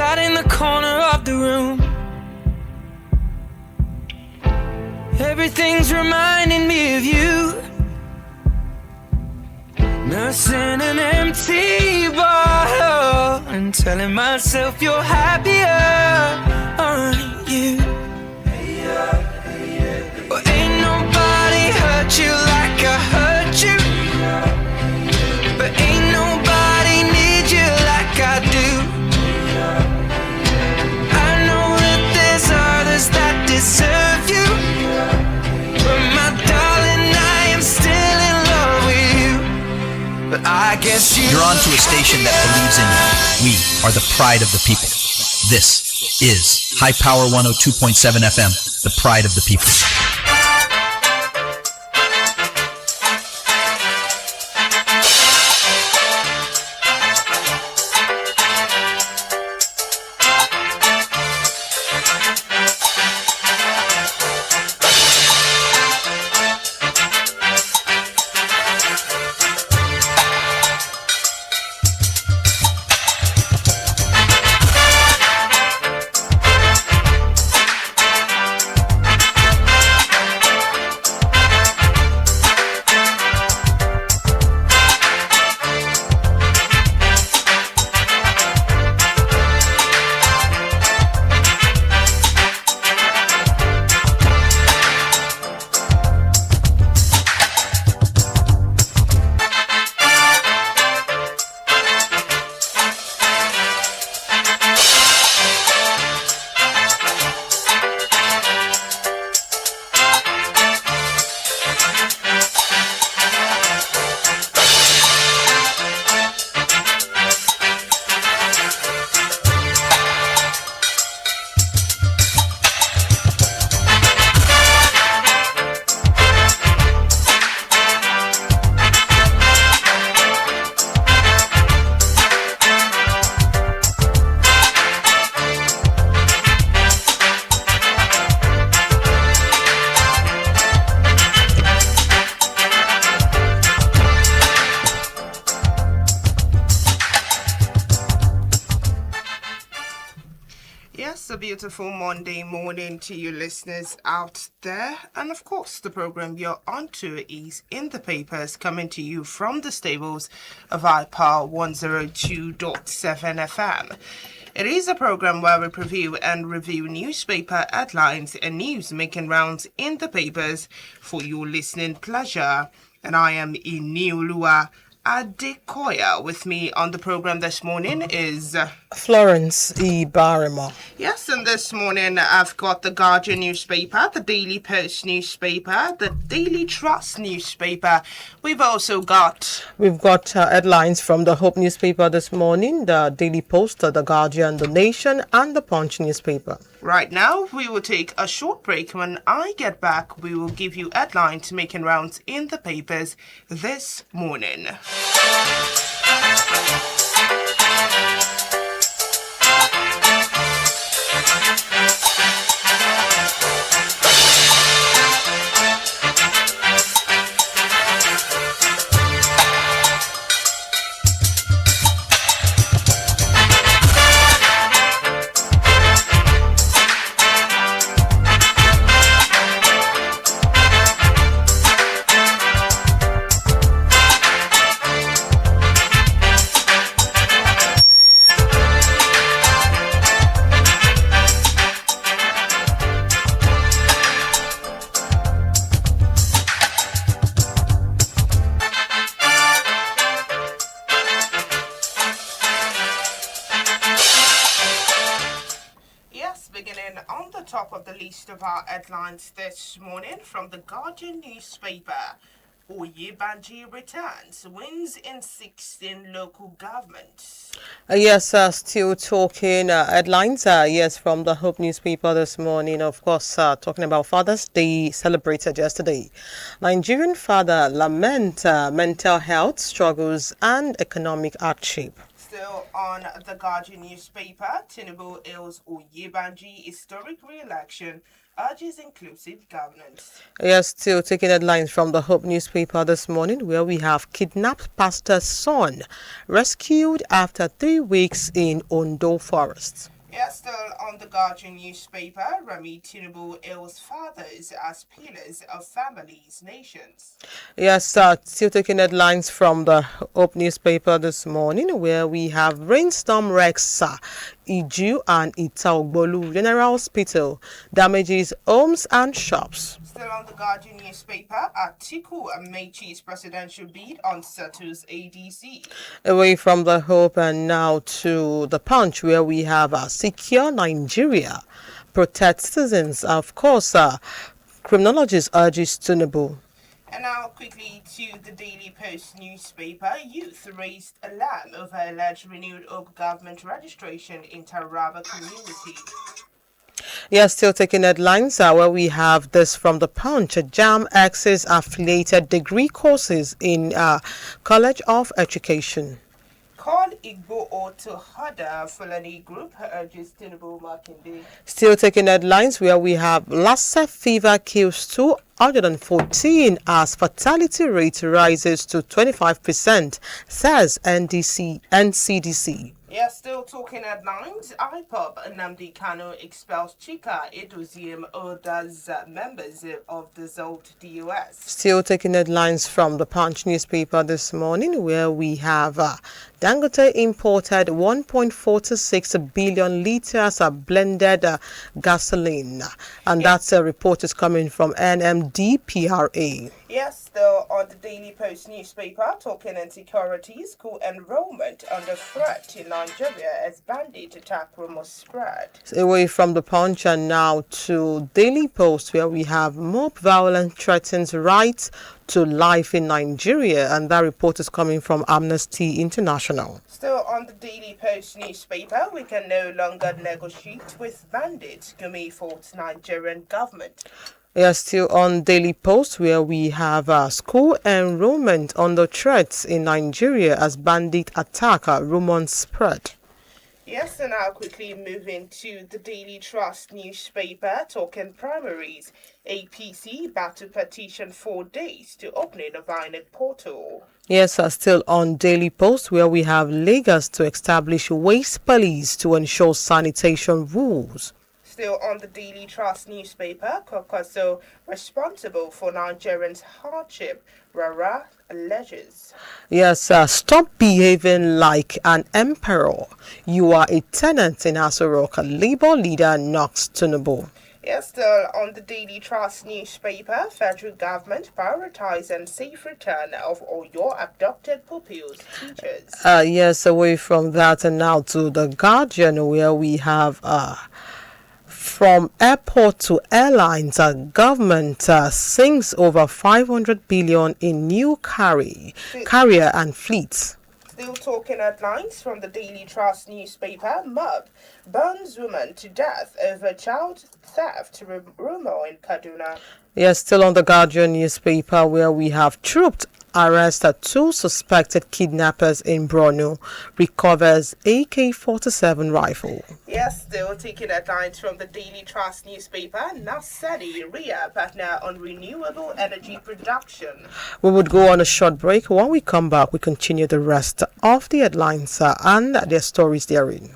sat in the corner of the room. Everything's reminding me of you. Nursing an empty bottle and telling myself you're happier, aren't you? Well, ain't nobody hurt you like I hurt you, but ain't nobody need you like I do. I know that there's others that deserve you, but my darling, I am still in love with you. But I guess you're on to a station that believes in you. We are the pride of the people. This is High Power 102.7 FM, the pride of the people. Beautiful Monday morning to you listeners out there, and of course the program you're on to is In the Papers, coming to you from the stables of iPower 102.7 FM. It is a program where we preview and review newspaper headlines and news making rounds in the papers for your listening pleasure, and I am Inioluwa Adekoya. With me on the program this morning is Florence E. Barrymore. Yes, and this morning I've got the Guardian newspaper, the Daily Post newspaper, the Daily Trust newspaper. We've got headlines from the Hope newspaper this morning, the Daily Post, the Guardian, the Nation, and the Punch newspaper. Right now, we will take a short break. When I get back, we will give you headlines making rounds in the papers this morning. Of our headlines this morning from the Guardian newspaper. Oyebanji returns, wins in 16 local governments. Still talking headlines. From the Hope newspaper this morning. Of course, talking about Father's Day celebrated yesterday. Nigerian father lament mental health struggles and economic hardship. Still on the Guardian newspaper, Tinubu hails Oyebanji historic re-election, urges inclusive governance. Yes, still taking headlines from the Hope newspaper this morning, where we have kidnapped pastor's son rescued after 3 weeks in Ondo forest. Yes, still on the Guardian newspaper, Remy Tinubu hails fathers as pillars of families, nations. Yes, still taking headlines from the Hope newspaper this morning, where we have rainstorm wrecks Iju and Itaogbolu General Hospital, damages homes and shops. Still on the Guardian newspaper, Atiku Amechi's presidential bid unsettles ADC. Away from the Hope and now to the Punch, where we have Secure Nigeria, protect citizens. Of course, criminologist urges Tinubu. And now quickly to the Daily Post newspaper. Youth raised alarm over alleged renewed Hope government registration in Taraba community. Yes, still taking headlines where we have this from the Punch. JAM access affiliated degree courses in College of Education. Call Igbo or to Hada Fulani Group urges Tinubu Makinde. Still taking headlines where we have Lassa fever kills 214 as fatality rate rises to 25%, says NCDC. Yeah, still talking headlines. IPOB Nnamdi Kanu expels Chika Edoziem Oda's members of dissolved DOS. Still taking headlines from the Punch newspaper this morning, where we have Dangote imported 1.46 billion liters of blended gasoline, and that's a report is coming from NMDPRA. Yes, still on the Daily Post newspaper, talking insecurity, school enrollment under threat in Nigeria as bandit attack rumors spread. Away from the Punch and now to Daily Post, where we have mob violence threatens rights to life in Nigeria, and that report is coming from Amnesty International. Still on the Daily Post newspaper, we can no longer negotiate with bandits, Gumi faults Nigerian government. We are still on Daily Post, where we have school enrollment under threats in Nigeria as bandit attack rumors spread. Yes, and now quickly moving to the Daily Trust newspaper, talking primaries. APC battle petition 4 days to opening of INEC portal. Yes, still on Daily Post, where we have Lagos to establish waste police to ensure sanitation rules. Still on the Daily Trust newspaper, Kokoso responsible for Nigerians' hardship, Rara alleges. Yes, stop behaving like an emperor. You are a tenant in Aso Labour leader knocks Tinubu. Yes, still on the Daily Trust newspaper, federal government prioritize and safe return of all your abducted pupils, teachers. Yes, away from that and now to the Guardian, where we have from airport to airlines, government sinks over 500 billion in new carrier and fleets. Still talking headlines from the Daily Trust newspaper, mob burns woman to death over child theft rumor in Kaduna. Yes, still on the Guardian newspaper, where we have troops arrest 2 suspected kidnappers in Borno, recovers AK-47 rifle. Yes, still taking headlines from the Daily Trust newspaper, Nasani Ria partner on renewable energy production. We would go on a short break. When we come back, we continue the rest of the headlines and their stories therein.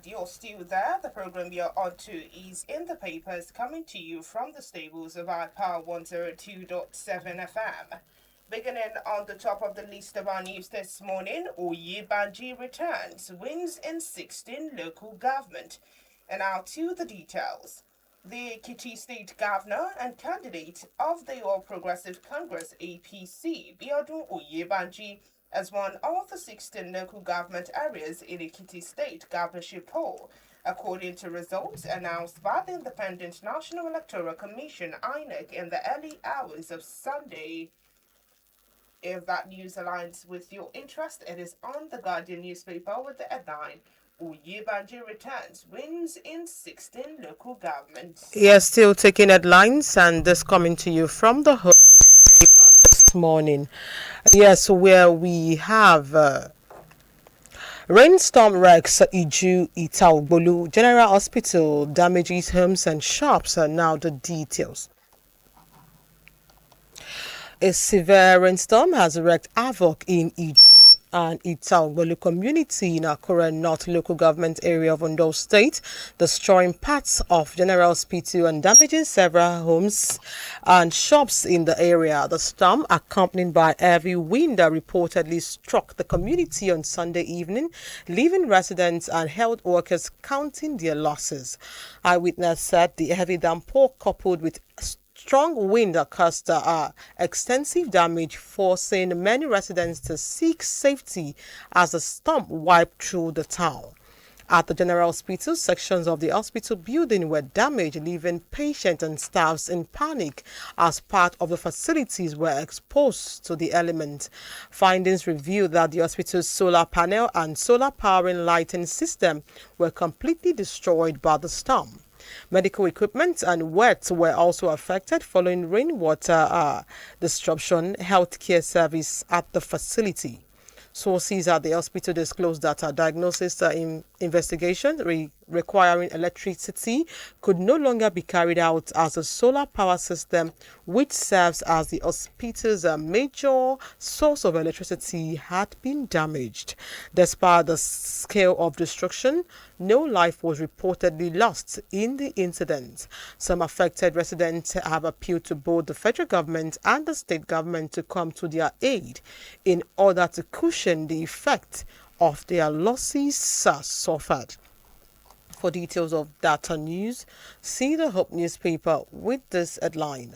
You're still there. The program you're on to is In the Papers, coming to you from the stables of our Power 102.7 FM. Beginning on the top of the list of our news this morning, Oyebanji returns, wins in 16 local government. And now to the details. The Ekiti State Governor and candidate of the All Progressive Congress APC, Biodun Oyebanji, has won all the 16 local government areas in Ekiti State governorship poll, according to results announced by the Independent National Electoral Commission (INEC) in the early hours of Sunday. If that news aligns with your interest, it is on the Guardian newspaper with the headline Oyebanji returns, wins in 16 local governments. Yes, still taking headlines, and this coming to you from the Hope newspaper this morning. Yes, where we have rainstorm wrecks Iju Itaogbolu General Hospital, damages homes and shops. Are now the details. A severe rainstorm has wreaked havoc in Iju and Itaogbolu community in Akure North local government area of Ondo State, destroying parts of General Hospital and damaging several homes and shops in the area. The storm, accompanied by heavy wind, that reportedly struck the community on Sunday evening, leaving residents and health workers counting their losses. Eyewitness said the heavy downpour, coupled with strong wind, caused extensive damage, forcing many residents to seek safety as the storm wiped through the town. At the General Hospital, sections of the hospital building were damaged, leaving patients and staffs in panic as part of the facilities were exposed to the element. Findings revealed that the hospital's solar panel and solar powering lighting system were completely destroyed by the storm. Medical equipment and wet were also affected following rainwater disruption healthcare service at the facility. Sources at the hospital disclosed that a diagnosis investigation requiring electricity could no longer be carried out as the solar power system, which serves as the hospital's major source of electricity, had been damaged. Despite the scale of destruction, no life was reportedly lost in the incident. Some affected residents have appealed to both the federal government and the state government to come to their aid in order to cushion the effect of their losses suffered. For details of data news, see the Hope newspaper with this headline.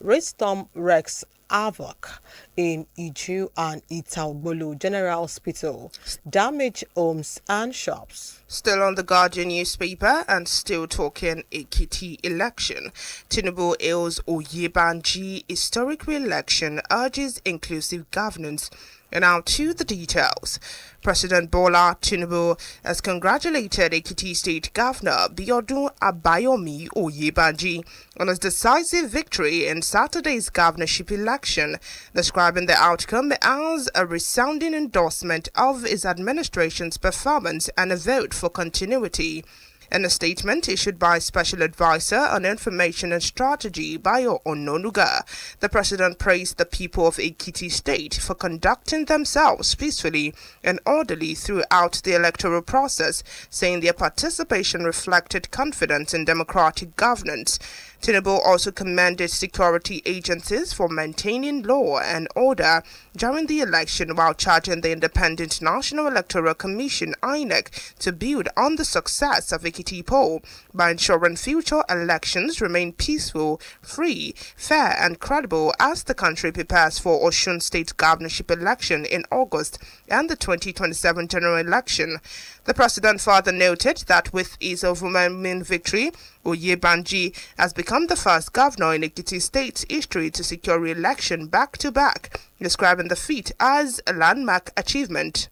Rainstorm wreaks havoc in Iju and Itaogbolu General Hospital, damage homes and shops. Still on the Guardian newspaper and still talking Ekiti election, Tinubu hails Oyebanji historic re-election, urges inclusive governance. And now to the details. President Bola Tinubu has congratulated Ekiti State Governor Biodun Abayomi Oyebanji on his decisive victory in Saturday's governorship election, describing the outcome as a resounding endorsement of his administration's performance and a vote for continuity. In a statement issued by Special Advisor on Information and Strategy, Bayo Ononuga, the president praised the people of Ekiti State for conducting themselves peacefully and orderly throughout the electoral process, saying their participation reflected confidence in democratic governance. Tinubu also commended security agencies for maintaining law and order during the election, while charging the Independent National Electoral Commission (INEC) to build on the success of Ekiti poll by ensuring future elections remain peaceful, free, fair and credible as the country prepares for Osun State governorship election in August and the 2027 general election. The president further noted that with his overwhelming victory, Oyebanji has become the first governor in Ekiti State's history to secure re-election back-to-back, describing the feat as a landmark achievement.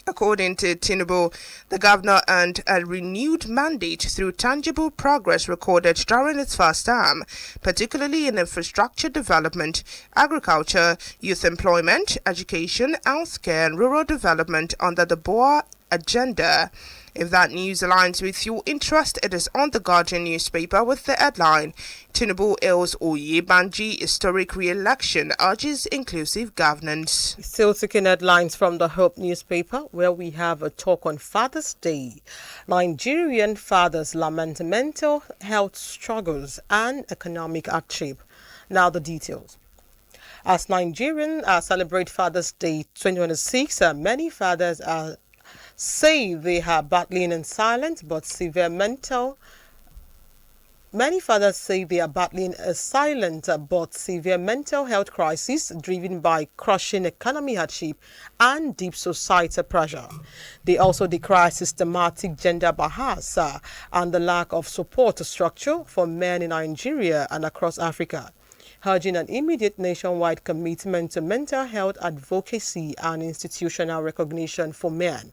According to Tinubu, the governor earned a renewed mandate through tangible progress recorded during its first term, particularly in infrastructure development, agriculture, youth employment, education, healthcare, and rural development under the BOA agenda. If that news aligns with your interest, it is on the Guardian newspaper with the headline, Tinubu hails Oyebanji historic re-election, urges inclusive governance. Still taking headlines from the Hope newspaper, where we have a talk on Father's Day. Nigerian fathers lament mental health struggles and economic hardship. Now the details. As Nigerians celebrate Father's Day 2026, many fathers say they are battling in silence but severe mental Many fathers say they are battling a silent but severe mental health crisis driven by crushing economic hardship and deep societal pressure. They also decry systematic gender bias and the lack of support structure for men in Nigeria and across Africa, urging an immediate nationwide commitment to mental health advocacy and institutional recognition for men.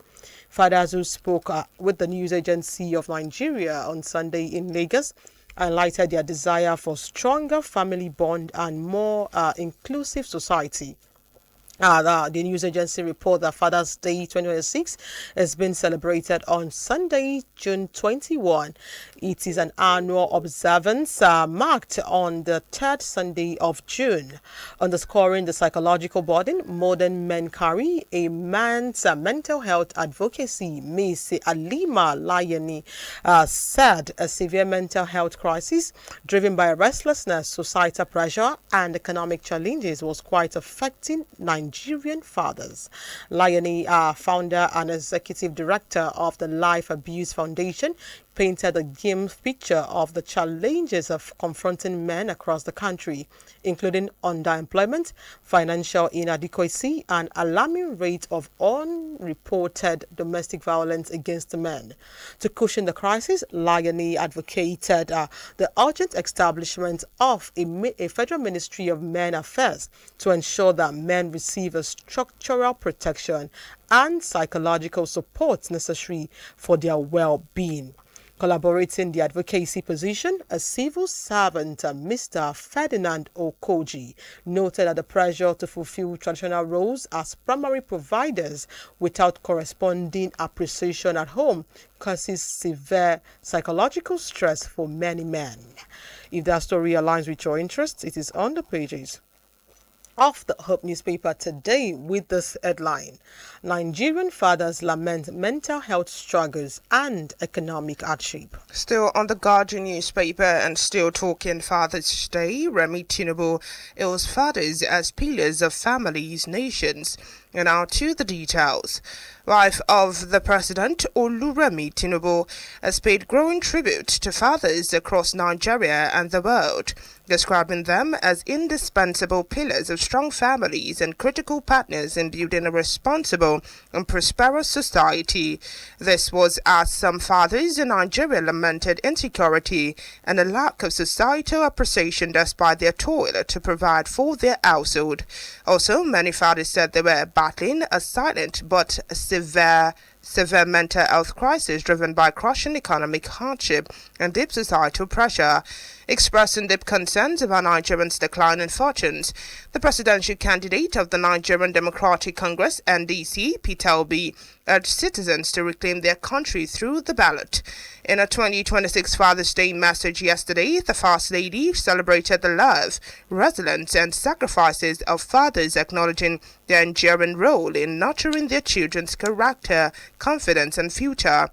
Fathers who spoke with the news agency of Nigeria on Sunday in Lagos highlighted their desire for stronger family bond and more inclusive society. The news agency report that Father's Day 2026 has been celebrated on Sunday, June 21. It is an annual observance marked on the third Sunday of June, underscoring the psychological burden modern men carry. A man's mental health advocacy, Miss Alima Layani, said a severe mental health crisis driven by restlessness, societal pressure, and economic challenges was quite affecting Nigerian fathers. Lione, founder and executive director of the Life Abuse Foundation, painted a grim picture of the challenges of confronting men across the country, including underemployment, financial inadequacy, and alarming rate of unreported domestic violence against men. To cushion the crisis, Lione advocated the urgent establishment of a Federal Ministry of Men Affairs to ensure that men receive a structural protection and psychological support necessary for their well-being. Collaborating the advocacy position, a civil servant, Mr. Ferdinand Okoji, noted that the pressure to fulfill traditional roles as primary providers without corresponding appreciation at home causes severe psychological stress for many men. If that story aligns with your interests, it is on the pages of the Hope newspaper today with this headline: Nigerian fathers lament mental health struggles and economic hardship. Still on the Guardian newspaper and still talking Father's Day, Remi Tinubu hails fathers as pillars of families, nations. And now to the details. Wife of the President, Oluremi Tinubu, has paid growing tribute to fathers across Nigeria and the world, describing them as indispensable pillars of strong families and critical partners in building a responsible and prosperous society. This was as some fathers in Nigeria lamented insecurity and a lack of societal appreciation despite their toil to provide for their household. Also, many fathers said they were battling a silent but severe mental health crisis driven by crushing economic hardship and deep societal pressure. Expressing deep concerns about Nigerians' decline in fortunes, the presidential candidate of the Nigerian Democratic Congress (NDC), Peter Obi, urged citizens to reclaim their country through the ballot. In a 2026 Father's Day message yesterday, the First Lady celebrated the love, resilience, and sacrifices of fathers, acknowledging their enduring role in nurturing their children's character, confidence, and future.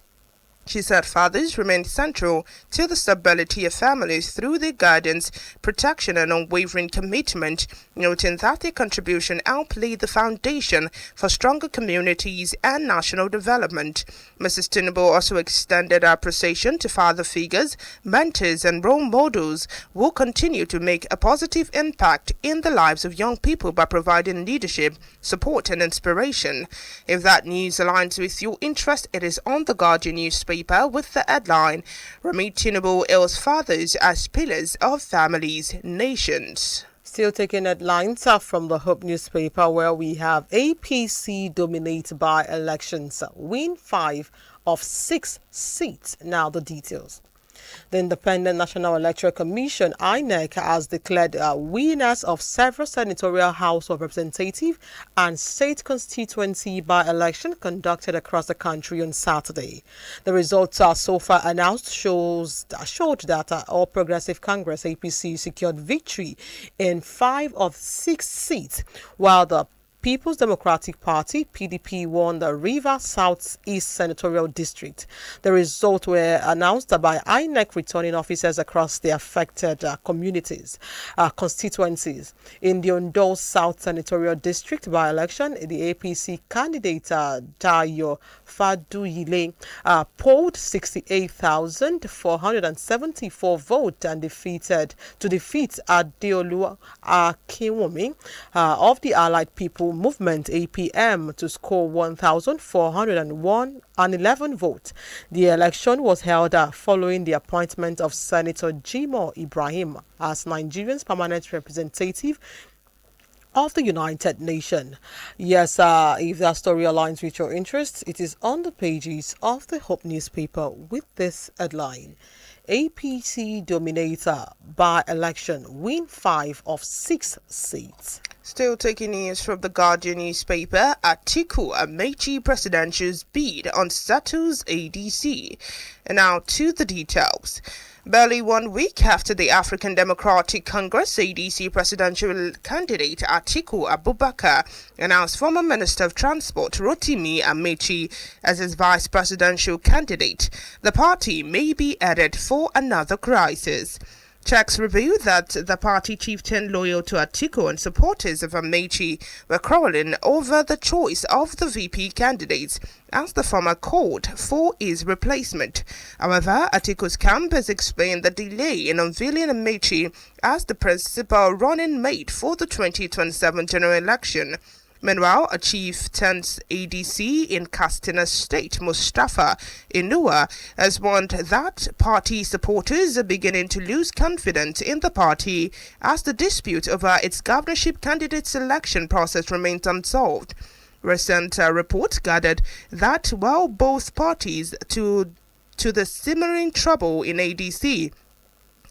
She said fathers remain central to the stability of families through their guidance, protection, and unwavering commitment, noting that their contribution helped lay the foundation for stronger communities and national development. Mrs. Tinubu also extended her appreciation to father figures, mentors, and role models who continue to make a positive impact in the lives of young people by providing leadership, support, and inspiration. If that news aligns with your interest, it is on the Guardian newspaper with the headline: Remi Tinubu hails fathers as pillars of families, nations. Still taking headlines from the Hope newspaper, where we have APC dominate by elections, win 5 of 6 seats. Now the details. The Independent National Electoral Commission (INEC) has declared winners of several senatorial House of Representatives and state constituency by-election conducted across the country on Saturday. The results are so far announced showed that All Progressive Congress (APC) secured victory in 5 of 6 seats, while the People's Democratic Party, PDP, won the River South East Senatorial District. The results were announced by INEC returning officers across the affected constituencies. In the Ondo South Senatorial District by-election, the APC candidate Dayo Faduyile polled 68,474 votes and defeat Inioluwa of the Allied People Movement (APM) to score 1,411 votes. The election was held following the appointment of Senator Jimoh Ibrahim as Nigeria's permanent representative of the United Nations. Yes, if that story aligns with your interests, it is on the pages of the Hope newspaper with this headline: APC dominator by election win 5 of 6 seats. Still taking news from the Guardian newspaper, Atiku Amechi presidential's bid unsettles ADC. And now to the details. Barely 1 week after the African Democratic Congress, ADC presidential candidate Atiku Abubakar announced former Minister of Transport Rotimi Amechi as his vice presidential candidate, the party may be headed for another crisis. Checks reveal that the party chieftain loyal to Atiku and supporters of Amechi were quarreling over the choice of the VP candidates as the former called for his replacement. However, Atiku's camp has explained the delay in unveiling Amechi as the principal running mate for the 2027 general election. Meanwhile, a chieftain's ADC in Katsina State, Mustafa Inuwa, has warned that party supporters are beginning to lose confidence in the party as the dispute over its governorship candidate selection process remains unsolved. Recent reports gathered that while both parties to the simmering trouble in ADC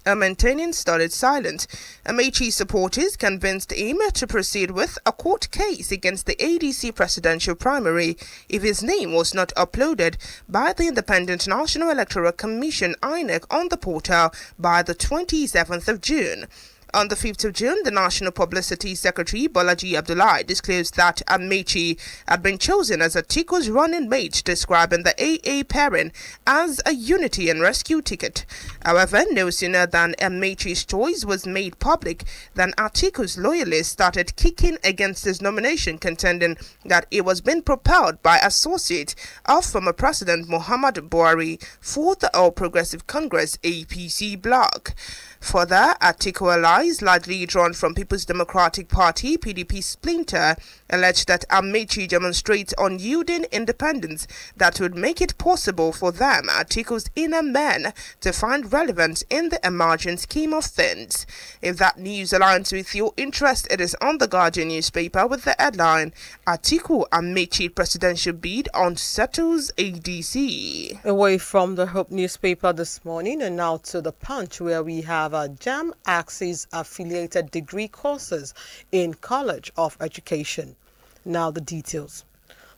are maintaining stolid silence, Amechi supporters convinced him to proceed with a court case against the ADC presidential primary if his name was not uploaded by the Independent National Electoral Commission (INEC) on the portal by the 27th of June. On the 5th of June, the National Publicity Secretary Bolaji Abdullahi disclosed that Amechi had been chosen as Atiku's running mate, describing the AA pairing as a unity and rescue ticket. However, no sooner than Amechi's choice was made public than Atiku's loyalists started kicking against his nomination, contending that it was being propelled by associate of former President Muhammadu Buhari for the All Progressive Congress APC bloc. Further, Atiku allies, largely drawn from People's Democratic Party (PDP) splinter, alleged that Amechi demonstrates unyielding independence that would make it possible for them, Atiku's inner men, to find relevance in the emerging scheme of things. If that news aligns with your interest, it is on the Guardian newspaper with the headline: Atiku Amechi presidential bid unsettles ADC. Away from the Hope newspaper this morning and now to the Punch, where we have JAM Axis affiliated degree courses in College of Education. Now the details.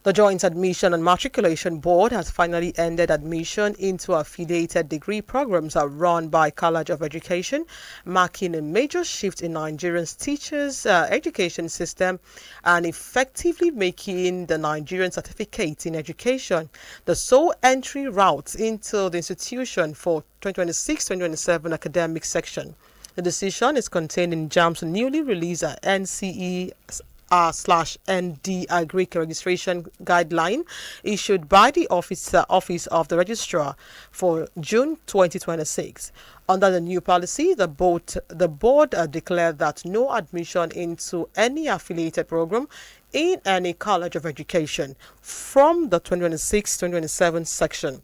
The Joint Admission and Matriculation Board has finally ended admission into affiliated degree programs run by College of Education, marking a major shift in Nigeria's teachers' education system and effectively making the Nigerian Certificate in Education the sole entry route into the institution for 2026-2027 academic section. The decision is contained in JAM's newly released NCE/ND Agric registration guideline issued by the Office of the Registrar for June 2026. Under the new policy, the board declared that no admission into any affiliated program in any college of education from the 2026-2027 section.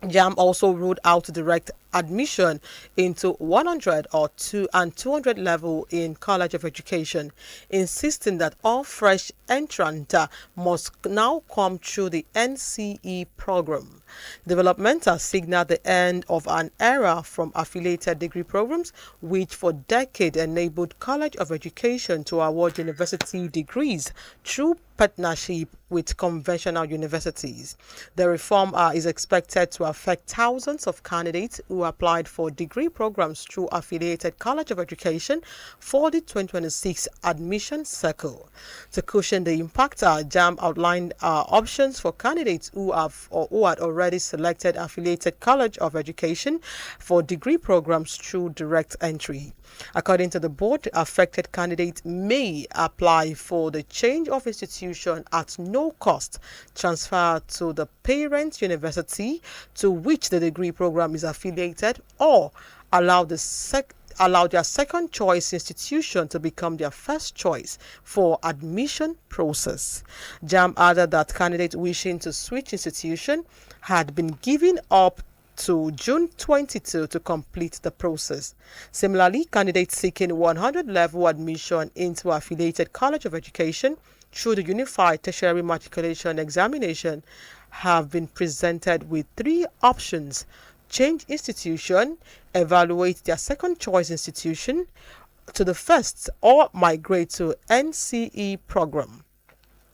JAM also ruled out direct admission into 100 or 200 level in College of Education, insisting that all fresh entrants must now come through the NCE program. Developments have signaled the end of an era from affiliated degree programs, which for decades enabled College of Education to award university degrees through partnership with conventional universities. The reform is expected to affect thousands of candidates who who applied for degree programs through affiliated College of Education for the 2026 admission cycle. To cushion the impact, JAM outlined options for candidates who had already selected affiliated College of Education for degree programs through direct entry. According to the board, affected candidates may apply for the change of institution at no cost, transfer to the parent university to which the degree program is affiliated, or allow their second choice institution to become their first choice for admission process. JAM added that candidates wishing to switch institution had been given up to June 22 to complete the process. Similarly, candidates seeking 100 level admission into affiliated College of Education through the Unified Tertiary Matriculation Examination have been presented with 3 options: change institution, evaluate their second choice institution to the first, or migrate to NCE program.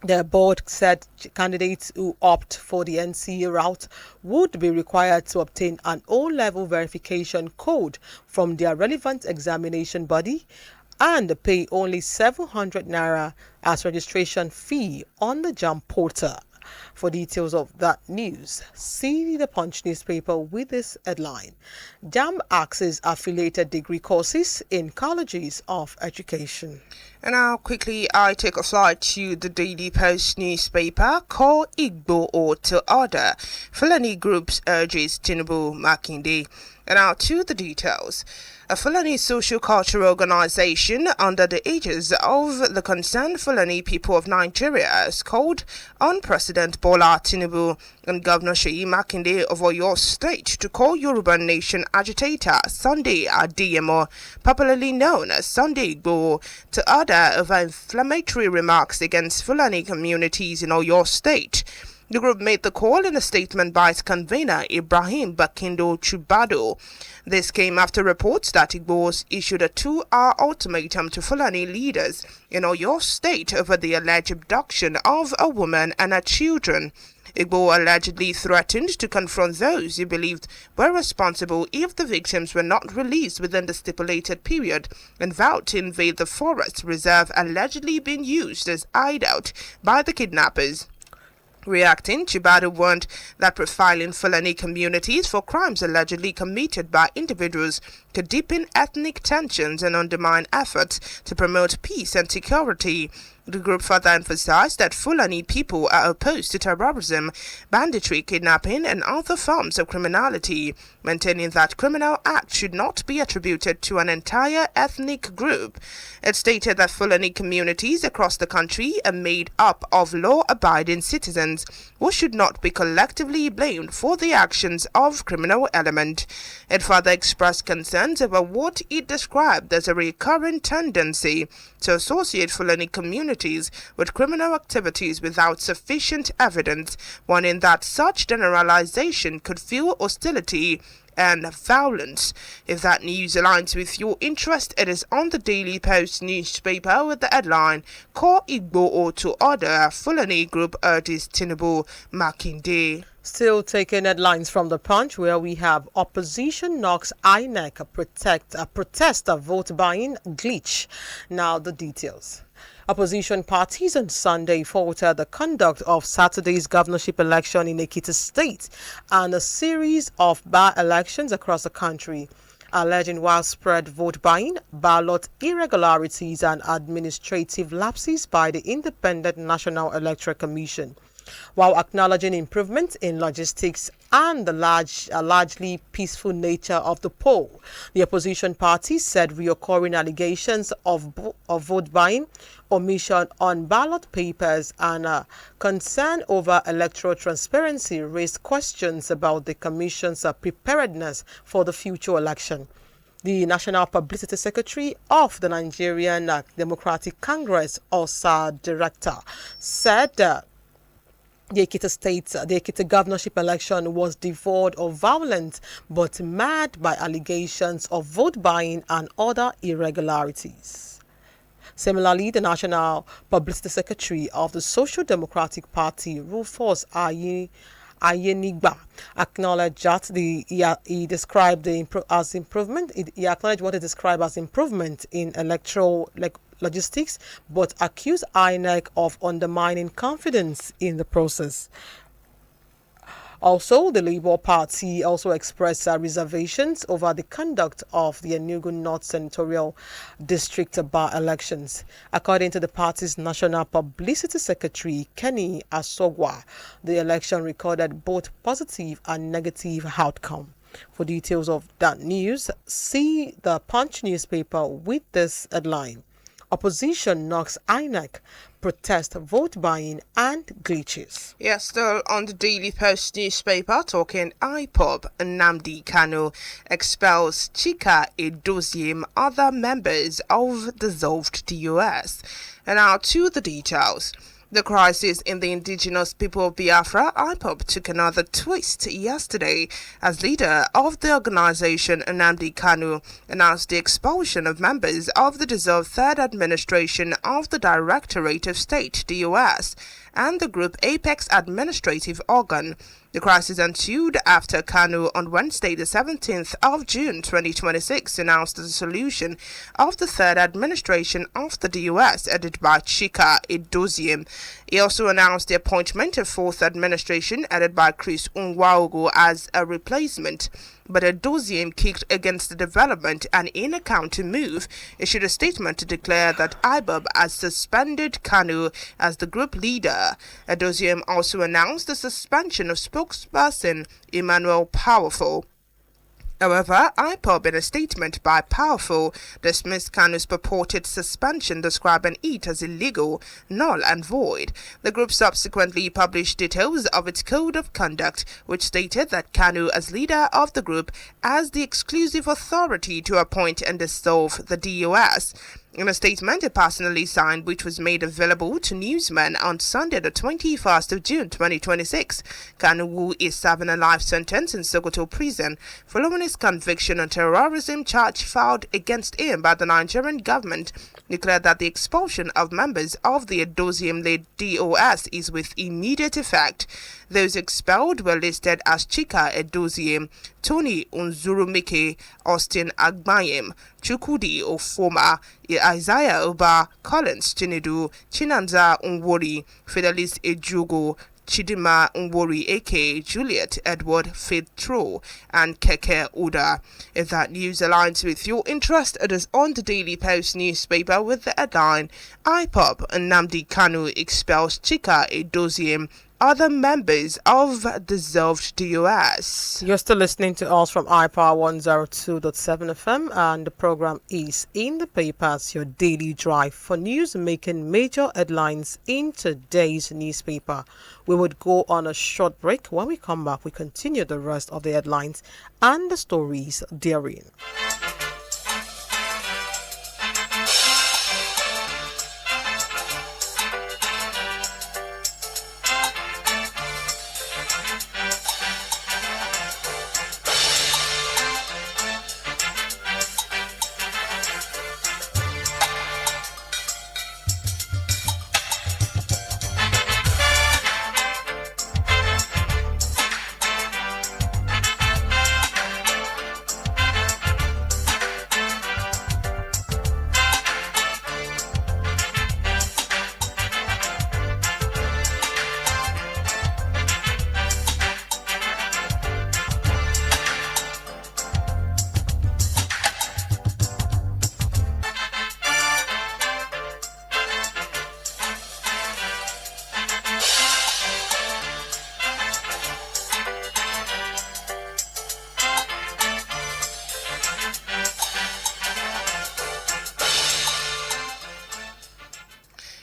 The board said candidates who opt for the NCE route would be required to obtain an O-level verification code from their relevant examination body and pay only 700 naira as registration fee on the JAM portal. For details of that news, see the Punch newspaper with this headline: JAM access affiliated degree courses in colleges of education. And now quickly I take a flight to the Daily Post newspaper. Call Igbo or to order. Fulani groups urges Tinubu Makinde. And now to the details. A Fulani social cultural organization under the aegis of the Concerned Fulani People of Nigeria has called on President Bola Tinubu and Governor Seyi Makinde of Oyo State to call Yoruba Nation agitator Sunday Adeyemo, popularly known as Sunday Igboho, to order over inflammatory remarks against Fulani communities in Oyo State. The group made the call in a statement by its convener, Ibrahim Bakindo Chubado. This came after reports that Igbo's issued a 2-hour ultimatum to Fulani leaders in Oyo State over the alleged abduction of a woman and her children. Igbo allegedly threatened to confront those he believed were responsible if the victims were not released within the stipulated period, and vowed to invade the forest reserve allegedly being used as hideout by the kidnappers. Reacting, Chibado warned that profiling Fulani communities for crimes allegedly committed by individuals could deepen ethnic tensions and undermine efforts to promote peace and security. The group further emphasized that Fulani people are opposed to terrorism, banditry, kidnapping, and other forms of criminality, maintaining that criminal acts should not be attributed to an entire ethnic group. It stated that Fulani communities across the country are made up of law-abiding citizens who should not be collectively blamed for the actions of criminal element. It further expressed concerns about what it described as a recurrent tendency to associate Fulani communities with criminal activities without sufficient evidence, warning that such generalization could fuel hostility and violence. If that news aligns with your interest, it is on the Daily Post newspaper with the headline, Call Igbo to order, Fulani group urges Tinubu Makinde. Still taking headlines from the Punch, where we have opposition knocks INEC protest a vote buying glitch. Now the details. Opposition parties on Sunday faulted the conduct of Saturday's governorship election in Ekiti State and a series of by-elections across the country, alleging widespread vote buying, ballot irregularities, and administrative lapses by the Independent National Electoral Commission. While acknowledging improvements in logistics and the largely peaceful nature of the poll, the opposition party said reoccurring allegations of vote buying, omission on ballot papers, and concern over electoral transparency raised questions about the Commission's preparedness for the future election. The National Publicity Secretary of the Nigerian Democratic Congress, OSA Director, said the Ekiti governorship election was devoid of violence but marred by allegations of vote buying and other irregularities. Similarly, the National Publicity Secretary of the Social Democratic Party, Rufus Ayenigba acknowledged that he described as improvement. He acknowledged what he described as improvement in electoral logistics, but accused INEC of undermining confidence in the process. Also, the Labour Party also expressed reservations over the conduct of the Enugu North Senatorial District by-elections. According to the party's National Publicity Secretary, Kenny Asogwa, the election recorded both positive and negative outcome. For details of that news, see the Punch newspaper with this headline: Opposition knocks INEC, protest vote buying and glitches. Yes, still on the Daily Post newspaper, talking IPOB, Nnamdi Kanu expels Chika Edoziem, other members of dissolved DOS. And now to the details. The crisis in the indigenous people of Biafra, IPOB, took another twist yesterday as leader of the organization, Nnamdi Kanu, announced the expulsion of members of the dissolved Third Administration of the Directorate of State, DOS, and the group Apex Administrative Organ. The crisis ensued after Kanu on Wednesday, the 17th of June 2026, announced the dissolution of the third administration of the DOS, headed by Chika Edoziem. He also announced the appointment of fourth administration, headed by Chris Unwaogo, as a replacement. But Edoziem kicked against the development and in-account move, issued a statement to declare that IPOB has suspended Kanu as the group leader. Edoziem also announced the suspension of spokesperson Emmanuel Powerful. However, IPOB, in a statement by Powerful, dismissed Kanu's purported suspension, describing it as illegal, null and void. The group subsequently published details of its code of conduct, which stated that Kanu, as leader of the group, has the exclusive authority to appoint and dissolve the DOS. In a statement it personally signed, which was made available to newsmen on Sunday, the 21st of June 2026, Kanu, who is serving a life sentence in Sokoto prison following his conviction on terrorism charge filed against him by the Nigerian government, declared that the expulsion of members of the Edoziem-led DOS is with immediate effect. Those expelled were listed as Chika Edoziem, Tony Unzurumike, Austin Agbayem, Chukwudi Ofoma, Isaiah Oba, Collins Chinedu, Chinanza Unwori, Fidelis Ejugo, Chidima Nwori, aka Juliet Edward Fitro, and Keke Uda. If that news aligns with your interest, it is on the Daily Post newspaper with the headline: IPOB and Nnamdi Kanu expels Chika Edoziem, other members of dissolved DOS. You're still listening to us from iPower 102.7 FM, and the program is In the Papers, your daily drive for news making major headlines in today's newspaper. We would go on a short break. When we come back, we continue the rest of the headlines and the stories therein.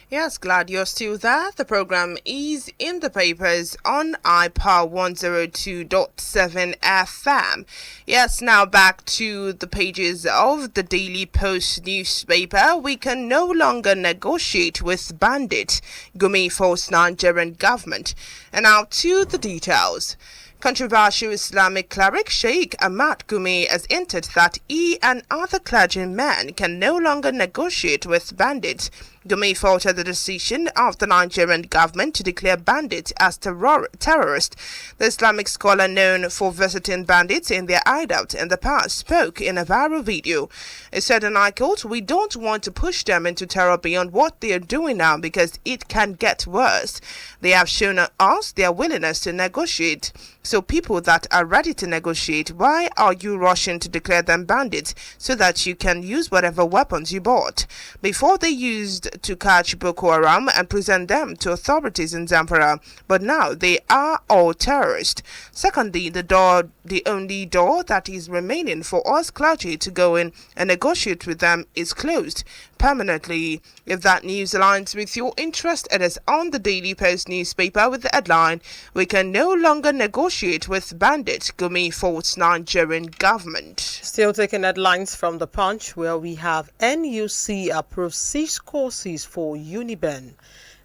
Yes, glad you're still there. The program is In the Papers on iPower 102.7 FM. Yes, now back to the pages of the Daily Post newspaper. We can no longer negotiate with bandits, Gumi forced Nigerian government. And now to the details. Controversial Islamic cleric Sheikh Ahmad Gumi has hinted that he and other clergymen can no longer negotiate with bandits Gumi faulted the decision of the Nigerian government to declare bandits as terrorists. The Islamic scholar, known for visiting bandits in their hideout in the past, spoke in a viral video. He said, and I quote, "We don't want to push them into terror beyond what they are doing now because it can get worse. They have shown us their willingness to negotiate. So people that are ready to negotiate, why are you rushing to declare them bandits so that you can use whatever weapons you bought? Before they used to catch Boko Haram and present them to authorities in Zamfara, but now they are all terrorists. Secondly, the only door that is remaining for us clergy to go in and negotiate with them is closed permanently." If that news aligns with your interest, it is on the Daily Post newspaper with the headline, "We can no longer negotiate with bandits, Gumi faults Nigerian government." Still taking headlines from the Punch, where we have NUC approves 6 courses for Uniben.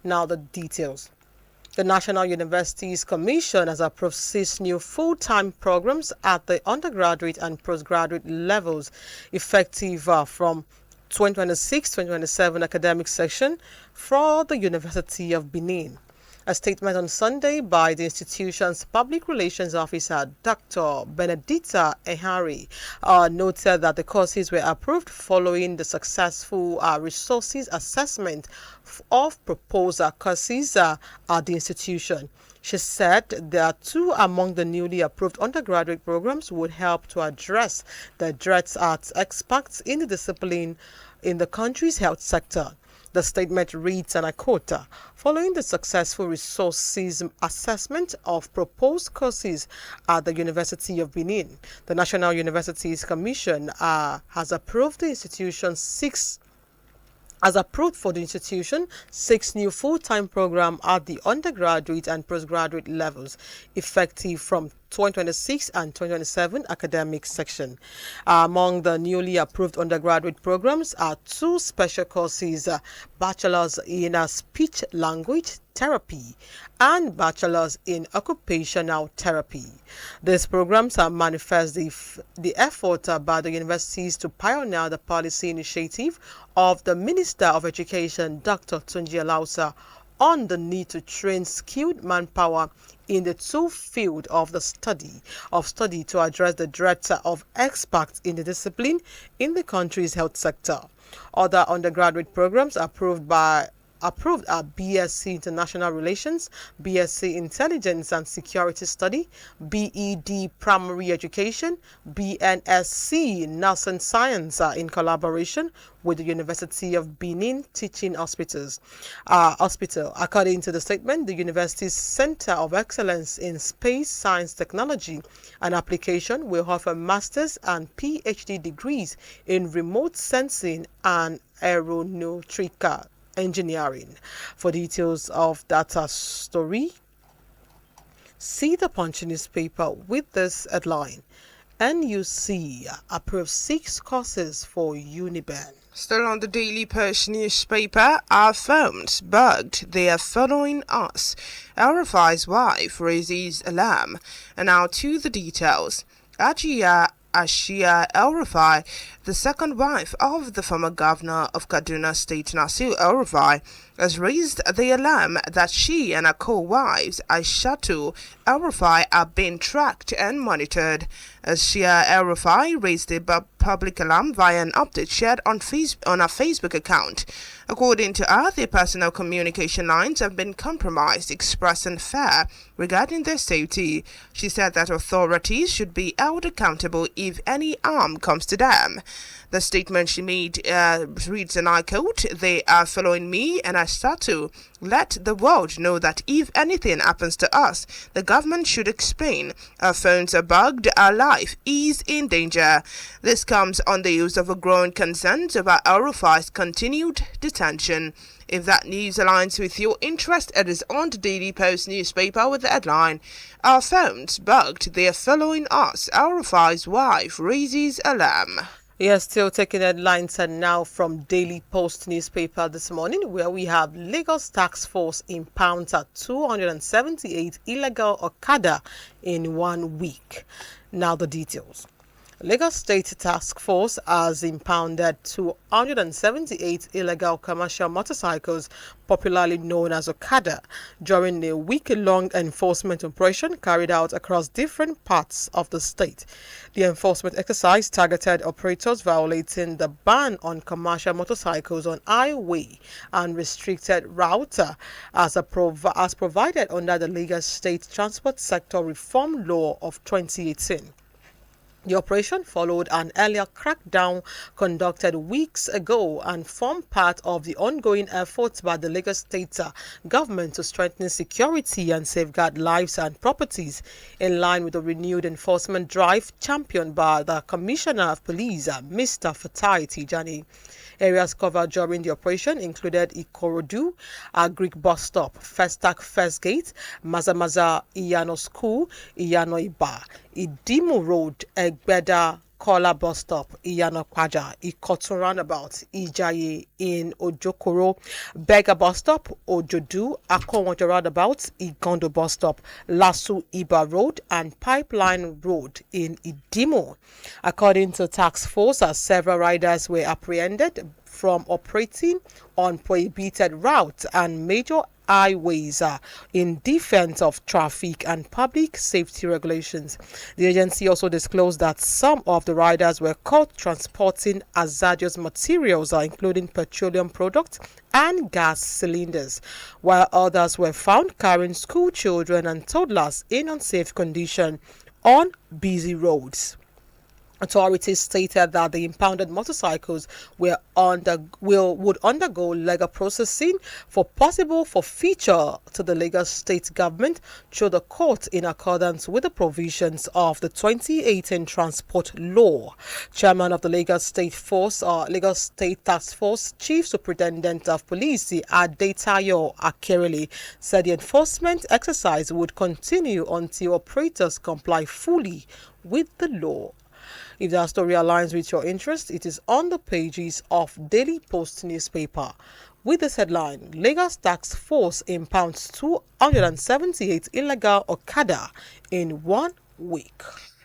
Now the details. The National Universities Commission has approved 6 new full-time programs at the undergraduate and postgraduate levels, effective from 2026-2027 academic section for the University of Benin. A statement on Sunday by the institution's public relations officer, Dr. Benedicta Ehari, noted that the courses were approved following the successful resources assessment of proposed courses at the institution. She said there are 2 among the newly approved undergraduate programs would help to address the threats at experts in the discipline in the country's health sector. The statement reads, and I quote, "Following the successful resources assessment of proposed courses at the University of Benin, the National Universities Commission has approved for the institution 6 new full-time programs at the undergraduate and postgraduate levels, effective from 2026 and 2027 academic section. Among the newly approved undergraduate programs are 2 special courses, Bachelor's in Speech Language Therapy and Bachelor's in Occupational Therapy. These programs manifest the effort by the universities to pioneer the policy initiative of the Minister of Education, Dr. Tunji Alausa, on the need to train skilled manpower in the 2 fields of study to address the threats of experts in the discipline in the country's health sector. Other undergraduate programs approved are BSc International Relations, BSc Intelligence and Security Study, BEd Primary Education, BNSC Nursing Science in collaboration with the University of Benin Teaching Hospital. According to the statement, the university's Center of Excellence in Space Science Technology and Application will offer master's and PhD degrees in remote sensing and aeronautic engineering. For details of that story, see the Punch newspaper with this headline, NUC approves 6 courses for Uniben. Still on the Daily Post newspaper, our phones bugged, they are following us. El Rufai's wife raises alarm. And now to the details. Ashia El Rufai, the second wife of the former governor of Kaduna State, Nasir El Rufai, has raised the alarm that she and her co-wives, Aishatu El Rufai, are being tracked and monitored. Ashia El Rufai raised the public alarm via an update shared on her Facebook account. According to her, their personal communication lines have been compromised, expressing fear regarding their safety. She said that authorities should be held accountable if any harm comes to them. The statement she made reads, and I quote, "They are following me and I start to let the world know that if anything happens to us, the government should explain. Our phones are bugged, our life is in danger." This comes on the use of a growing concern over El Rufai's continued detention. If that news aligns with your interest, it is on the Daily Post newspaper with the headline, "Our phones bugged, they are following us. El Rufai's wife raises alarm." Yes, still taking headlines and now from Daily Post newspaper this morning, where we have Lagos Tax Force impounds 278 illegal Okada in 1 week. Now the details. Lagos State Task Force has impounded 278 illegal commercial motorcycles, popularly known as Okada, during a week-long enforcement operation carried out across different parts of the state. The enforcement exercise targeted operators violating the ban on commercial motorcycles on highway and restricted routes as provided under the Lagos State Transport Sector Reform Law of 2018. The operation followed an earlier crackdown conducted weeks ago and formed part of the ongoing efforts by the Lagos State government to strengthen security and safeguard lives and properties, in line with the renewed enforcement drive championed by the Commissioner of Police, Mr. Fatai Tijani. Areas covered during the operation included Ikorodu, Agric Bus Stop, Festac First Gate, Mazamaza Iyano School, Iyano Iba, Idimu Road, Egbeda Kola Bus Stop, Iyano Kwaja, Ikotun Roundabout, Ijaye in Ojokoro, Bega Bus Stop, Ojodu, Akonwaja Roundabout, Igondo Bus Stop, Lasu Iba Road, and Pipeline Road in Idimo. According to Task Force, several riders were apprehended from operating on prohibited routes and major highways in defense of traffic and public safety regulations. The agency also disclosed that some of the riders were caught transporting hazardous materials, including petroleum products and gas cylinders, while others were found carrying school children and toddlers in unsafe condition on busy roads. Authorities stated that the impounded motorcycles would undergo legal processing for possible forfeiture to the Lagos State government through the court in accordance with the provisions of the 2018 Transport Law. Chairman of the Lagos State Task Force, Chief Superintendent of Police Adetayo Akerele, said the enforcement exercise would continue until operators comply fully with the law. If that story aligns with your interest, it is on the pages of Daily Post newspaper. With this headline, Lagos Task Force impounds 278 illegal Okada in 1 week.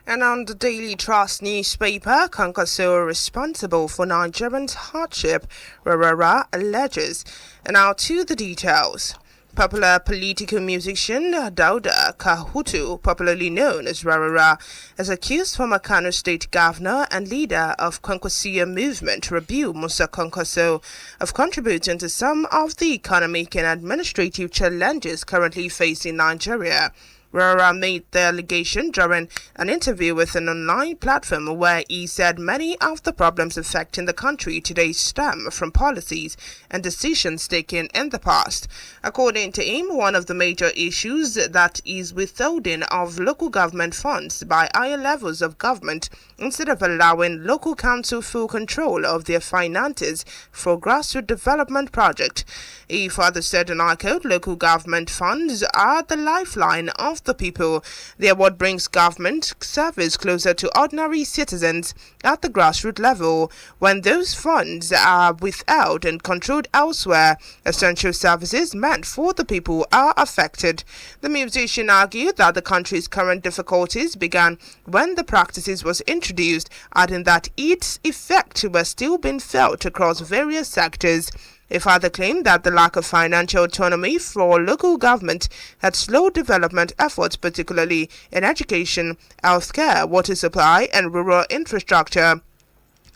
And on the Daily Trust newspaper, Kankaso responsible for Nigerians' hardship, Rarara alleges. And now to the details. Popular political musician Dauda Kahutu, popularly known as Rarara, has accused former Kano State Governor and leader of Kwankwasia movement, Rabiu Musa Kwankwaso, of contributing to some of the economic and administrative challenges currently facing Nigeria. Rara made the allegation during an interview with an online platform where he said many of the problems affecting the country today stem from policies and decisions taken in the past. According to him, one of the major issues that is withholding of local government funds by higher levels of government instead of allowing local council full control of their finances for grassroots development projects. He further said, and I quote, local government funds are the lifeline of the people. They are what brings government service closer to ordinary citizens at the grassroots level. When those funds are withheld and controlled elsewhere, essential services meant for the people are affected. The musician argued that the country's current difficulties began when the practices was introduced, adding that its effect was still being felt across various sectors. He further claimed that the lack of financial autonomy for local government had slowed development efforts, particularly in education, healthcare, water supply, and rural infrastructure.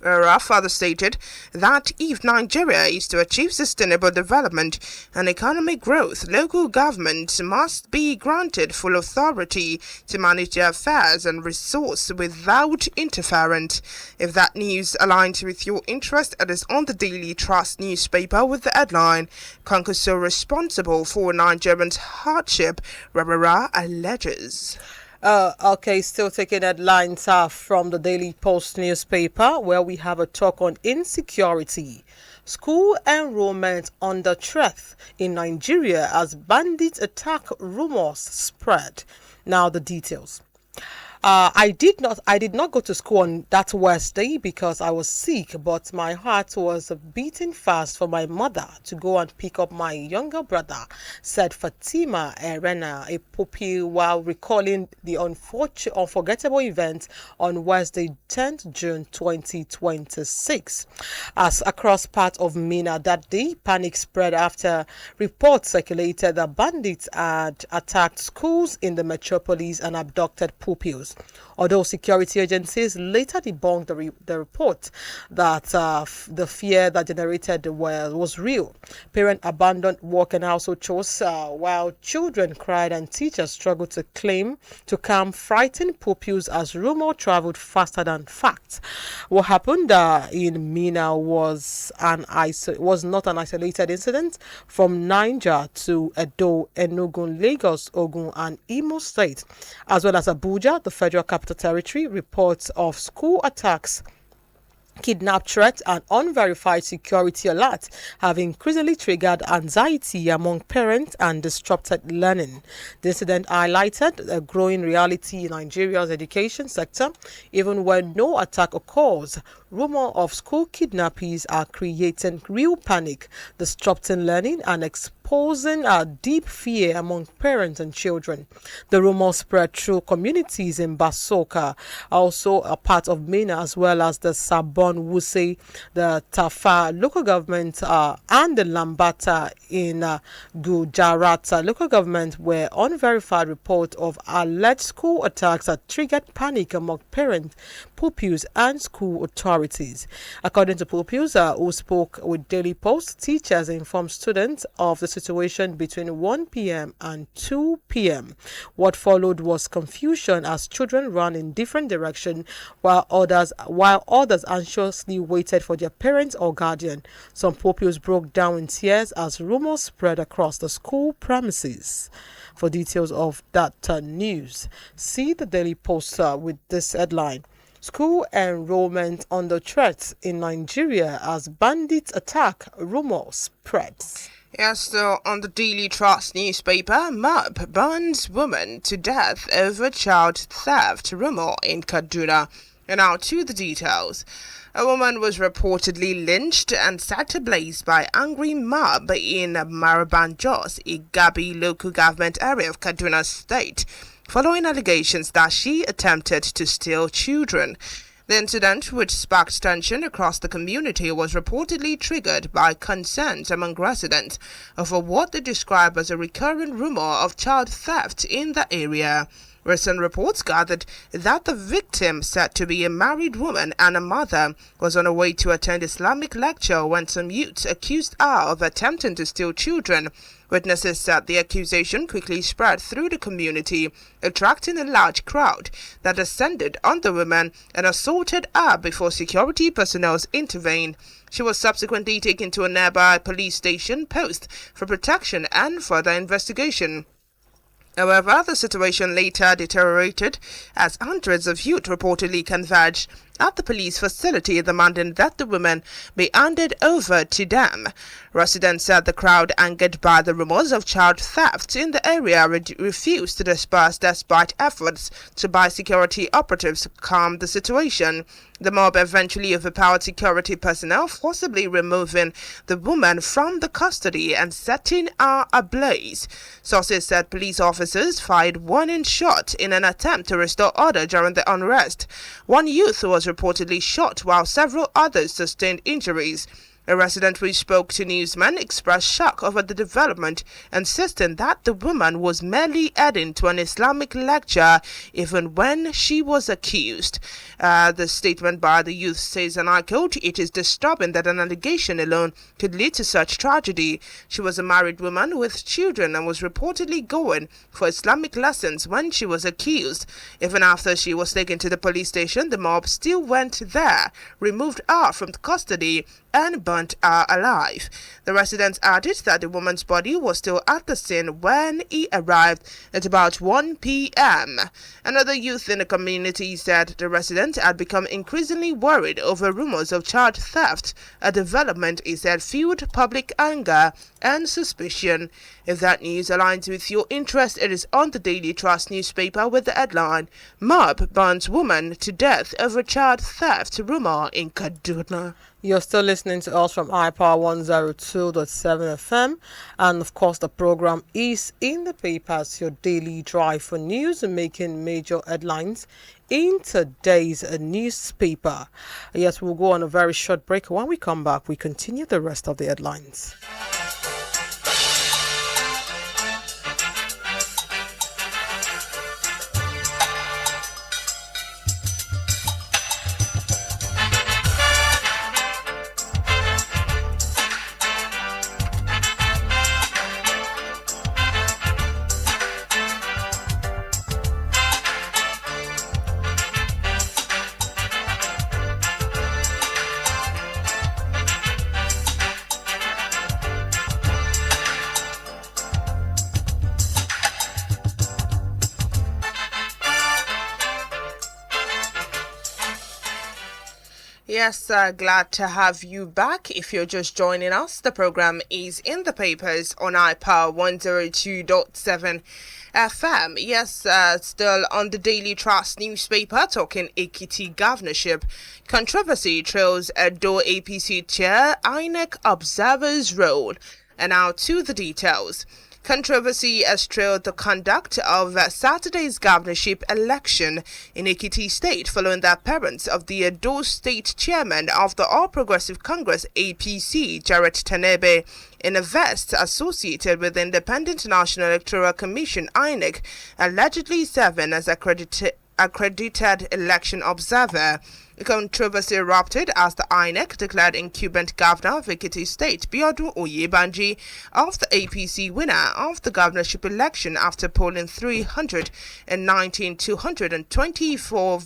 Rara further stated that if Nigeria is to achieve sustainable development and economic growth, local government must be granted full authority to manage their affairs and resource without interference. If that news aligns with your interest, it is on the Daily Trust newspaper with the headline, Kankaso responsible for Nigerians' hardship, Rara alleges. Okay, still taking headlines from the Daily Post newspaper, where we have a talk on insecurity. School enrollment under threat in Nigeria as bandit attack rumors spread. Now the details. I did not go to school on that Wednesday because I was sick, but my heart was beating fast for my mother to go and pick up my younger brother, said Fatima Erena, a pupil, while recalling the unforgettable event on Wednesday, 10th June 2026. As across parts of Mina that day, panic spread after reports circulated that bandits had attacked schools in the metropolis and abducted pupils. Although security agencies later debunked the report that the fear that generated was real. Parents abandoned work and household chores while children cried and teachers struggled to calm frightened pupils as rumor traveled faster than facts. What happened in Mina was not an isolated incident. From Niger to Edo, Enugu, Lagos, Ogun, and Imo State, as well as Abuja, the Federal Capital Territory, reports of school attacks, kidnap threats, and unverified security alerts have increasingly triggered anxiety among parents and disrupted learning. The incident highlighted a growing reality in Nigeria's education sector. Even when no attack occurs, rumors of school kidnappings are creating real panic, disrupting learning, and exposing a deep fear among parents and children. The rumors spread through communities in Basoka, also a part of Mina, as well as the Sabon Wuse, the Tafa local government, and the Lambata in Gujarat local government, where unverified reports of alleged school attacks had triggered panic among parents, pupils, and school authorities. According to pupils who spoke with Daily Post, teachers informed students of the situation between 1 p.m. and 2 p.m. What followed was confusion as children ran in different directions while others anxiously waited for their parents or guardian. Some pupils broke down in tears as rumors spread across the school premises. For details of that news, see the Daily Post with this headline: School enrollment under threat in Nigeria as bandits attack, rumor spreads. Yes, so on the Daily Trust newspaper, mob burns woman to death over child theft rumor in Kaduna. And now to the details. A woman was reportedly lynched and set ablaze by angry mob in Maraban Jos, Igabi local government area of Kaduna State, following allegations that she attempted to steal children. The incident, which sparked tension across the community, was reportedly triggered by concerns among residents over what they describe as a recurring rumor of child theft in the area. Recent reports gathered that the victim, said to be a married woman and a mother, was on her way to attend Islamic lecture when some youths accused her of attempting to steal children. Witnesses said the accusation quickly spread through the community, attracting a large crowd that descended on the woman and assaulted her before security personnel intervened. She was subsequently taken to a nearby police station post for protection and further investigation. However, the situation later deteriorated as hundreds of youth reportedly converged at the police facility demanding that the woman be handed over to them. Residents said the crowd, angered by the rumors of child theft in the area, refused to disperse despite efforts by security operatives to calm the situation. The mob eventually overpowered security personnel, forcibly removing the woman from the custody and setting her ablaze. Sources said police officers fired warning shots in an attempt to restore order during the unrest. One youth was reportedly shot while several others sustained injuries. A resident who spoke to newsmen expressed shock over the development, insisting that the woman was merely heading to an Islamic lecture even when she was accused. The statement by the youth says, and I quote, "It is disturbing that an allegation alone could lead to such tragedy. She was a married woman with children and was reportedly going for Islamic lessons when she was accused. Even after she was taken to the police station, the mob still went there, removed her from custody, and burnt her alive." The residents added that the woman's body was still at the scene when he arrived at about 1 p.m. Another youth in the community said the residents had become increasingly worried over rumors of child theft, a development he said fueled public anger and suspicion. If that news aligns with your interest, it is on the Daily Trust newspaper with the headline, Mob burns woman to death over child theft rumor in Kaduna. You're still listening to us from iPower 102.7 FM, and of course the program is in the papers, your daily drive for news making major headlines in today's newspaper. Yes, we'll go on a very short break. When we come back, we continue the rest of the headlines. Yes, glad to have you back. If you're just joining us, the program is in the papers on iPower 102.7 FM. Yes, still on the Daily Trust newspaper, talking Ekiti governorship. Controversy trails Edo APC chair, INEC observer's role. And now to the details. Controversy has trailed the conduct of Saturday's governorship election in Ekiti State following the appearance of the Edo State chairman of the All Progressive Congress APC, Jarrett Tanebe, in a vest associated with the Independent National Electoral Commission INEC, allegedly serving as accredited election observer. The controversy erupted as the INEC declared incumbent governor of Ekiti State, Biodun Oyebanji, of the APC winner of the governorship election after polling 319,224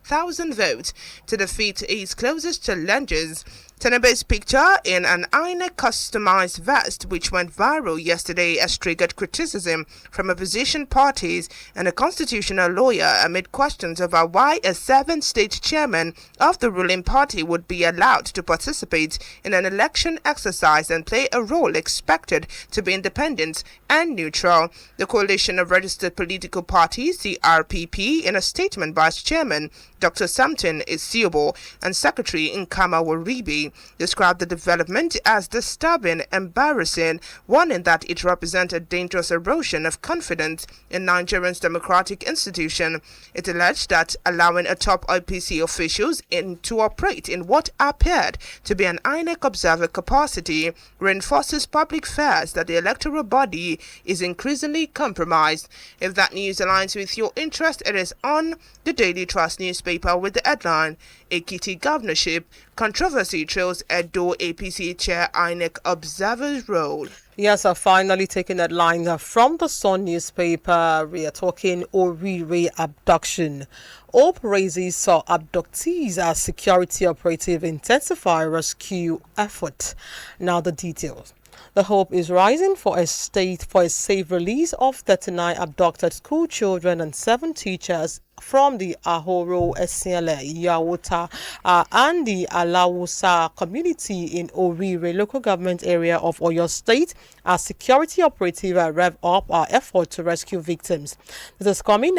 thousand votes to defeat his closest challengers. Tanebe's picture in an INEC customized vest, which went viral yesterday, has triggered criticism from opposition parties and a constitutional lawyer amid questions over why a 7-state chairman of the ruling party would be allowed to participate in an election exercise and play a role expected to be independent and neutral. The Coalition of Registered Political Parties, CRPP, in a statement by its chairman, Dr. Samson Isiobo, and Secretary Nkama Waribi, described the development as disturbing, embarrassing, warning that it represents a dangerous erosion of confidence in Nigeria's democratic institution. It alleged that allowing a top IPC officials to operate in what appeared to be an INEC observer capacity reinforces public fears that the electoral body is increasingly compromised. If that news aligns with your interest, it is on the Daily Trust newspaper with the headline, Ekiti governorship, controversy trails Edo APC chair INEC observer's role. Yes, finally taking headlines from the Sun newspaper. We are talking Orire abduction. Hope raises saw abductees as security operative intensify rescue effort. Now the details. The hope is rising for a safe release of 39 abducted school children and 7 teachers from the Ahoro, Esiele, Yawota, and the Alawusa community in Orire local government area of Oyo State as security operative rev up our effort to rescue victims. This is coming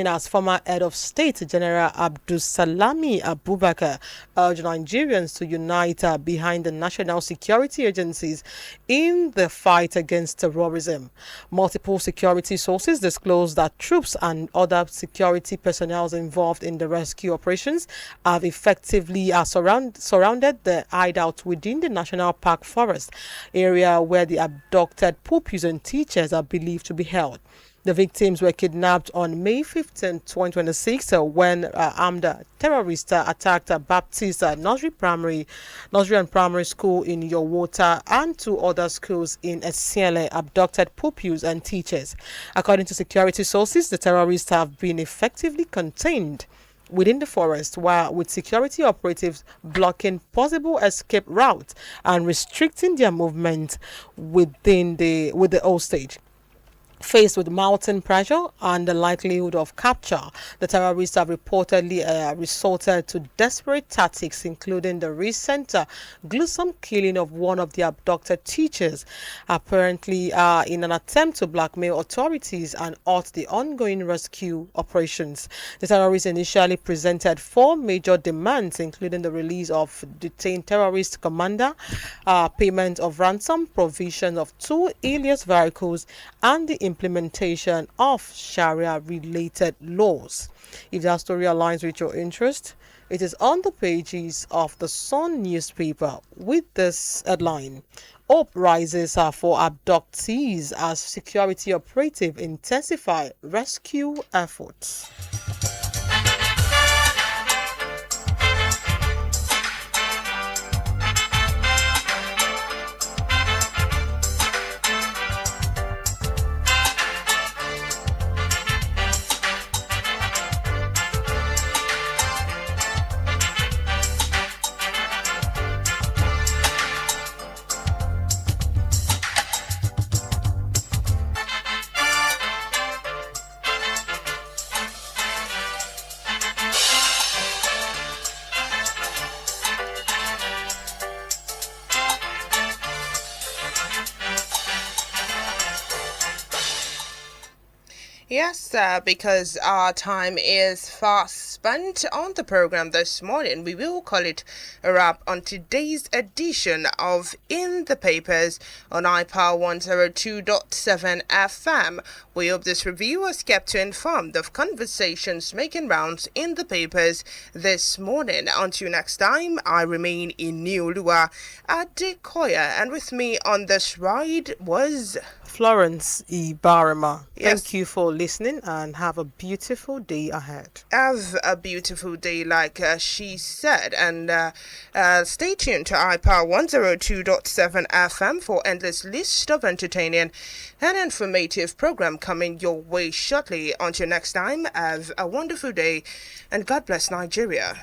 as former head of state General Abdulsalami Abubakar urged Nigerians to unite behind the national security agencies in the fight against terrorism. Multiple security sources disclosed that troops and other security personnel involved in the rescue operations have effectively surrounded the hideout within the National Park Forest area where the abducted pupils and teachers are believed to be held. The victims were kidnapped on May 15, 2026 when armed terrorists attacked Baptist Nursery and Primary School in Yowota and 2 other schools in Esiele, abducted pupils and teachers. According to security sources, the terrorists have been effectively contained within the forest, while with security operatives blocking possible escape routes and restricting their movement with the hostage. Faced with mounting pressure and the likelihood of capture, the terrorists have reportedly resorted to desperate tactics, including the recent gruesome killing of one of the abducted teachers, apparently in an attempt to blackmail authorities and halt the ongoing rescue operations. The terrorists initially presented four major demands, including the release of detained terrorist commander, payment of ransom, provision of 2 Ilias vehicles, and the implementation of Sharia-related laws. If that story aligns with your interest, it is on the pages of the Sun newspaper with this headline: Hope rises for abductees as security operative intensify rescue efforts. Yes, because our time is fast spent on the program this morning, we will call it a wrap on today's edition of In the Papers on iPower 102.7 FM. We hope this review has kept you informed of conversations making rounds in the papers this morning. Until next time, I remain Inioluwa Adekoya, and with me on this ride was Florence Ibarima. Yes. Thank you for listening and have a beautiful day ahead. Have a beautiful day, like she said, and stay tuned to iPower 102.7 FM for endless list of entertaining and informative program coming your way shortly. Until next time, have a wonderful day, and God bless Nigeria.